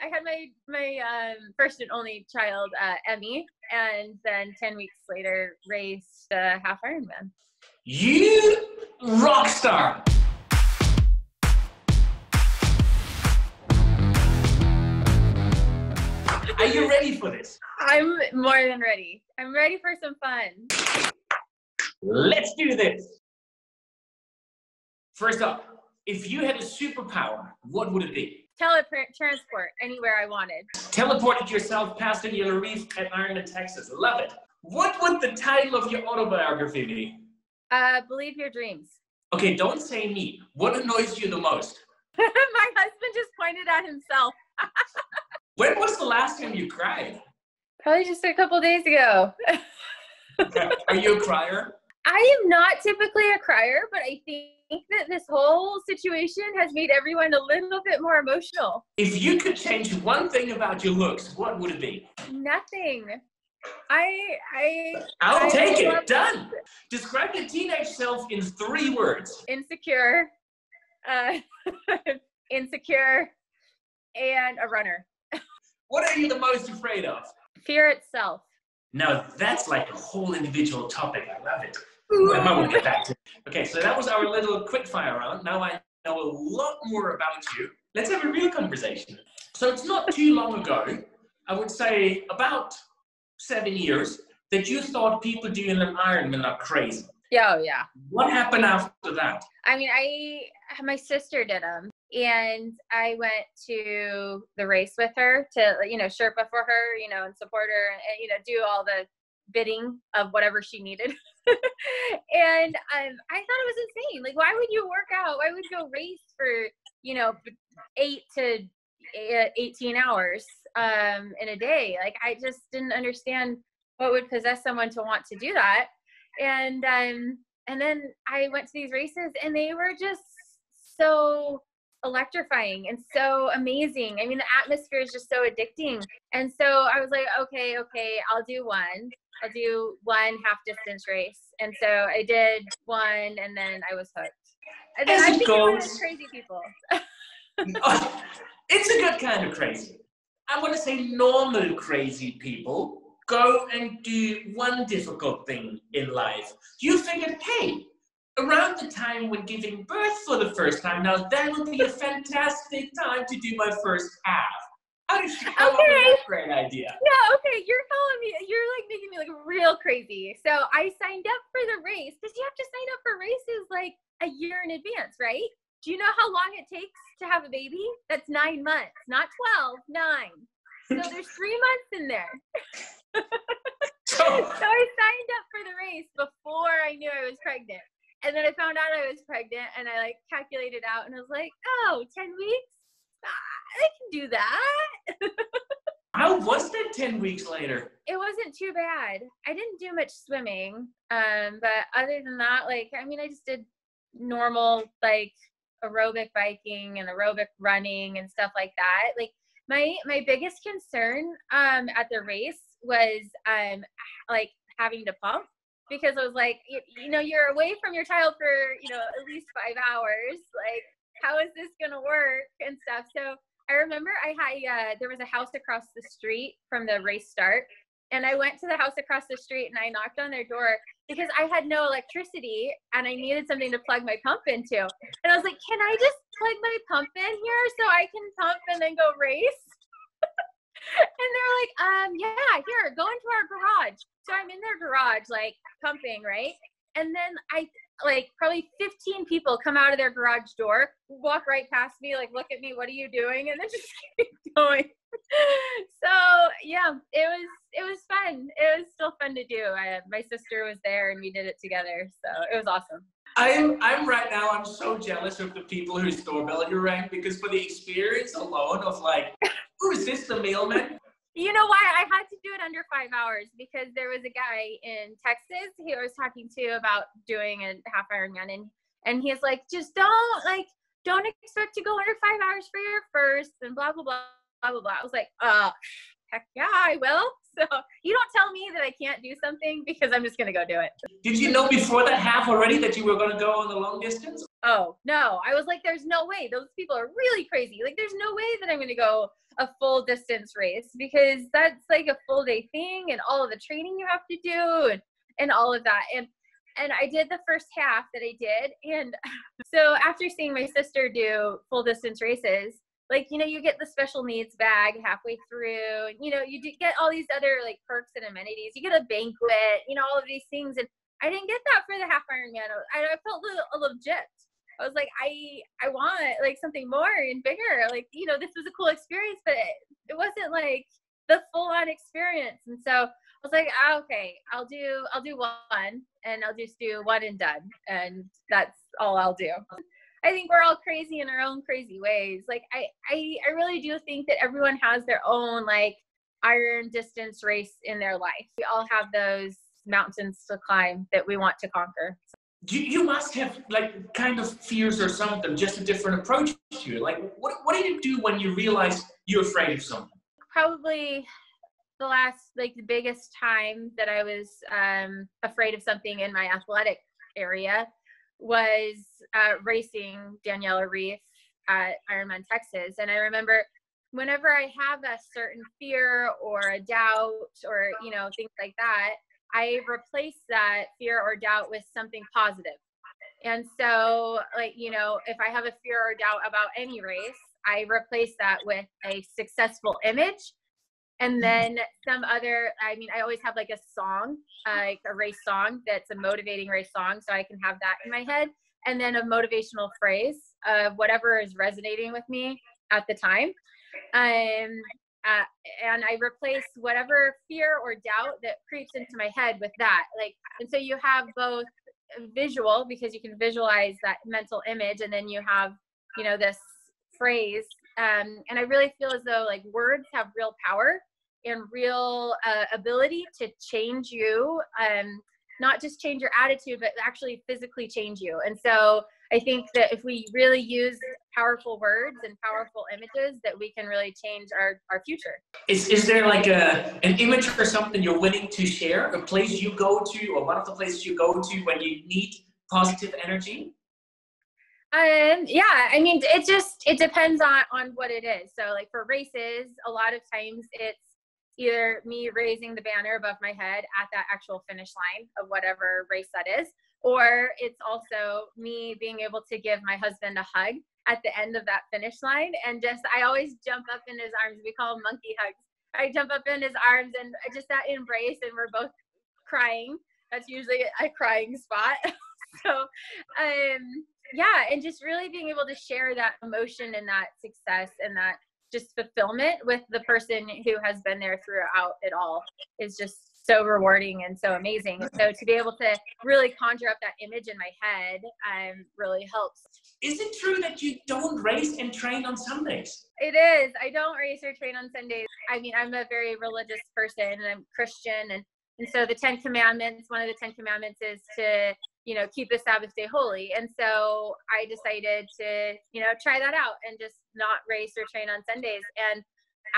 I had my first and only child, Emmy, and then 10 weeks later raced a half Ironman. You rock star! Are you ready for this? I'm more than ready. I'm ready for some fun. Let's do this. First up, if you had a superpower, what would it be? Teletransport anywhere I wanted. Teleported yourself past Daniela Ryf at Ironman, Texas. Love it. What would the title of your autobiography be? Believe your dreams. Okay, don't say me. What annoys you the most? My husband just pointed at himself. When was the last time you cried? Probably just a couple days ago. Are you a crier? I am not typically a crier, but I think that this whole situation has made everyone a little bit more emotional. If you could change one thing about your looks, what would it be? Nothing. I'll take it. Done. Describe your teenage self in 3 words. Insecure, insecure, and a runner. What are you the most afraid of? Fear itself. Now that's like a whole individual topic. I love it. I will get back to it. Okay, so that was our little quick fire round. Now I know a lot more about you. Let's have a real conversation. So it's not too long ago, I would say about 7 years, that you thought people doing an Ironman are crazy. Yeah, oh yeah. What happened after that? I mean, my sister did them, and I went to the race with her to, Sherpa for her, and support her and do all the bidding of whatever she needed. And I thought it was insane. Like, why would you work out? Why would you go race for, 8 to 18 hours in a day? Like, I just didn't understand what would possess someone to want to do that. And then I went to these races, and they were just so electrifying and so amazing. I mean, the atmosphere is just so addicting. And so I was like, okay, I'll do one half distance race. And so I did one, and then I was hooked. And then I became one of those crazy people. It's a good kind of crazy. I want to say normal crazy people go and do one difficult thing in life. You figured, hey, around the time when giving birth for the first time, now that would be a fantastic time to do my first half. How did you come up with that great idea? No, okay, you're making me like real crazy. So I signed up for the race, because you have to sign up for races like a year in advance, right? Do you know how long it takes to have a baby? That's 9 months, not 12, 9. So there's 3 months in there. So I signed up for the race before I knew I was pregnant. And then I found out I was pregnant, and I calculated out, and I was like, oh, 10 weeks? I can do that. How was that 10 weeks later? It wasn't too bad. I didn't do much swimming. But other than that, I just did normal, aerobic biking and aerobic running and stuff like that. Like, my biggest concern at the race was having to pump, because I was like, you're away from your child for at least 5 hours. Like, how is this gonna work and stuff? So I remember there was a house across the street from the race start, and I went to the house across the street, and I knocked on their door because I had no electricity and I needed something to plug my pump into. And I was like, can I just plug my pump in here so I can pump and then go race? And they're like, yeah, here, go into our garage. So I'm in their garage, pumping, right? And then probably 15 people come out of their garage door, walk right past me, look at me, what are you doing? And then just keep going. So yeah, it was fun. It was still fun to do. My sister was there, and we did it together. So it was awesome. I'm right now, I'm so jealous of the people whose doorbell you rang, because for the experience alone of who is this, the mailman? You know why I had to do it under 5 hours? Because there was a guy in Texas who I was talking to about doing a half Ironman, and he's like, just don't expect to go under 5 hours for your first, and blah blah blah blah blah blah. I was like, heck yeah, I will. So you don't tell me that I can't do something, because I'm just gonna go do it. Did you know before that half already that you were gonna go on the long distance? Oh no, I was like, there's no way. Those people are really crazy. Like, there's no way that I'm gonna go a full distance race, because that's like a full day thing and all of the training you have to do and all of that. And I did the first half that I did. And so after seeing my sister do full distance races, like, you know, you get the special needs bag halfway through, and, you know, you do get all these other like perks and amenities. You get a banquet, you know, all of these things. And I didn't get that for the half Ironman. I felt a little gypped. I was like, I want like something more and bigger. Like, you know, this was a cool experience, but it wasn't like the full on experience. And so I was like, okay, I'll do one, and I'll just do one and done. And that's all I'll do. I think we're all crazy in our own crazy ways. Like, I really do think that everyone has their own like iron distance race in their life. We all have those mountains to climb that we want to conquer. You must have like kind of fears or something, just a different approach to it. Like, what did you do when you realized you're afraid of something? Probably the biggest time that I was afraid of something in my athletic area was racing Daniela Ryf at Ironman Texas. And I remember whenever I have a certain fear or a doubt or, you know, things like that, I replace that fear or doubt with something positive. And so, like, you know, if I have a fear or doubt about any race, I replace that with a successful image. And then I always have like a song, like a race song that's a motivating race song. So I can have that in my head. And then a motivational phrase of whatever is resonating with me at the time. And I replace whatever fear or doubt that creeps into my head with that. Like, and so you have both visual, because you can visualize that mental image, and then you have, you know, this phrase. And I really feel as though like words have real power and real ability to change you, not just change your attitude, but actually physically change you. And so I think that if we really use powerful words and powerful images, that we can really change our future. Is there like an image or something you're willing to share? A place you go to, or one of the places you go to when you need positive energy? Yeah, I mean, it depends on what it is. So like for races, a lot of times it's either me raising the banner above my head at that actual finish line of whatever race that is, or it's also me being able to give my husband a hug at the end of that finish line. And I always jump up in his arms. We call them monkey hugs. I jump up in his arms and just that embrace, and we're both crying. That's usually a crying spot. So, yeah, and just really being able to share that emotion and that success and that just fulfillment with the person who has been there throughout it all is just so rewarding and so amazing. So to be able to really conjure up that image in my head really helps. Is it true that you don't race and train on Sundays? It is. I don't race or train on Sundays. I mean, I'm a very religious person, and I'm Christian, and so the 10 Commandments, one of the 10 Commandments is to, you know, keep the Sabbath day holy. And so I decided to, you know, try that out and just not race or train on Sundays. And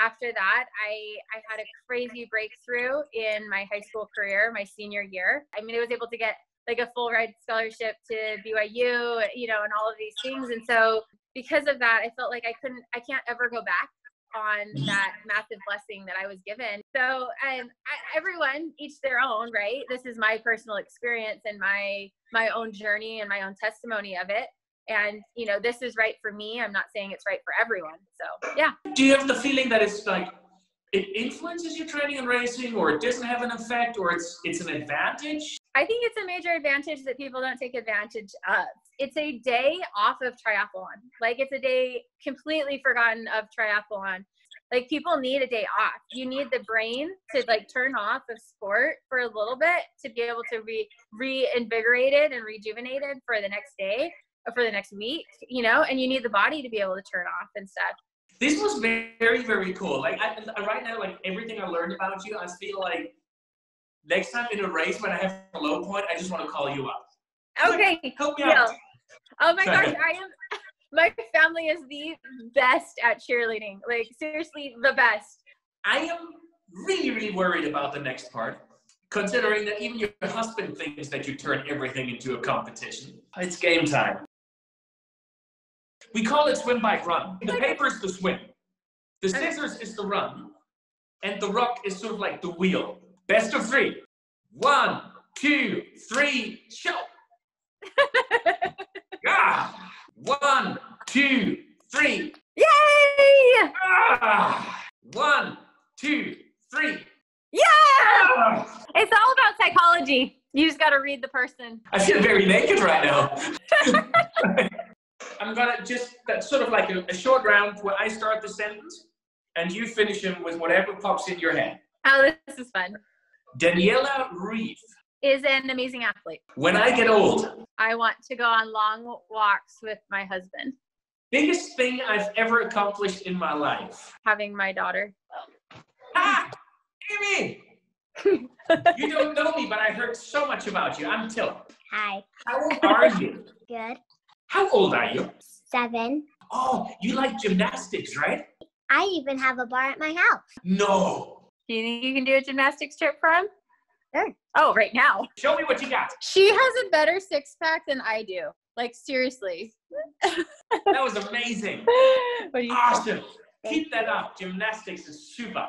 after that, I had a crazy breakthrough in my high school career, my senior year. I mean, I was able to get like a full ride scholarship to BYU, you know, and all of these things. And so because of that, I felt like I can't ever go back on that massive blessing that I was given. So everyone, each their own, right? This is my personal experience and my own journey and my own testimony of it. And, you know, this is right for me. I'm not saying it's right for everyone. So, yeah. Do you have the feeling that it's like, it influences your training and racing, or it doesn't have an effect, or it's an advantage? I think it's a major advantage that people don't take advantage of. It's a day off of triathlon. Like, it's a day completely forgotten of triathlon. Like, people need a day off. You need the brain to like turn off of sport for a little bit to be able to be reinvigorated and rejuvenated for the next day or for the next week, you know, and you need the body to be able to turn off and stuff. This was very, very cool. Like, right now, like, everything I learned about you, I feel like next time in a race when I have a low point, I just want to call you up. Okay. Like, help me out. Oh my gosh, my family is the best at cheerleading. Like, seriously, the best. I am really, really worried about the next part, considering that even your husband thinks that you turn everything into a competition. It's game time. We call it swim, bike, run. The paper's the swim. The scissors is the run, and the rock is sort of like the wheel. Best of 3. 1, 2, 3, show. Ah! 1, 2, 3. Yay! Ah! 1, 2, 3. Yeah! Ah! It's all about psychology. You just got to read the person. I feel very naked right now. I'm gonna just, that's sort of like a short round where I start the sentence and you finish them with whatever pops in your head. Oh, this is fun. Daniela Ryf. Is an amazing athlete. When I get old. I want to go on long walks with my husband. Biggest thing I've ever accomplished in my life. Having my daughter. Ah! Amy! You don't know me, but I heard so much about you. I'm Till. Hi. How old are you? Good. How old are you? 7. Oh, you like gymnastics, right? I even have a bar at my house. No. Do you think you can do a gymnastics trip for him? Sure. Oh, right now. Show me what you got. She has a better six-pack than I do. Like, seriously. That was amazing. What do you Awesome. Keep that up. Gymnastics is super.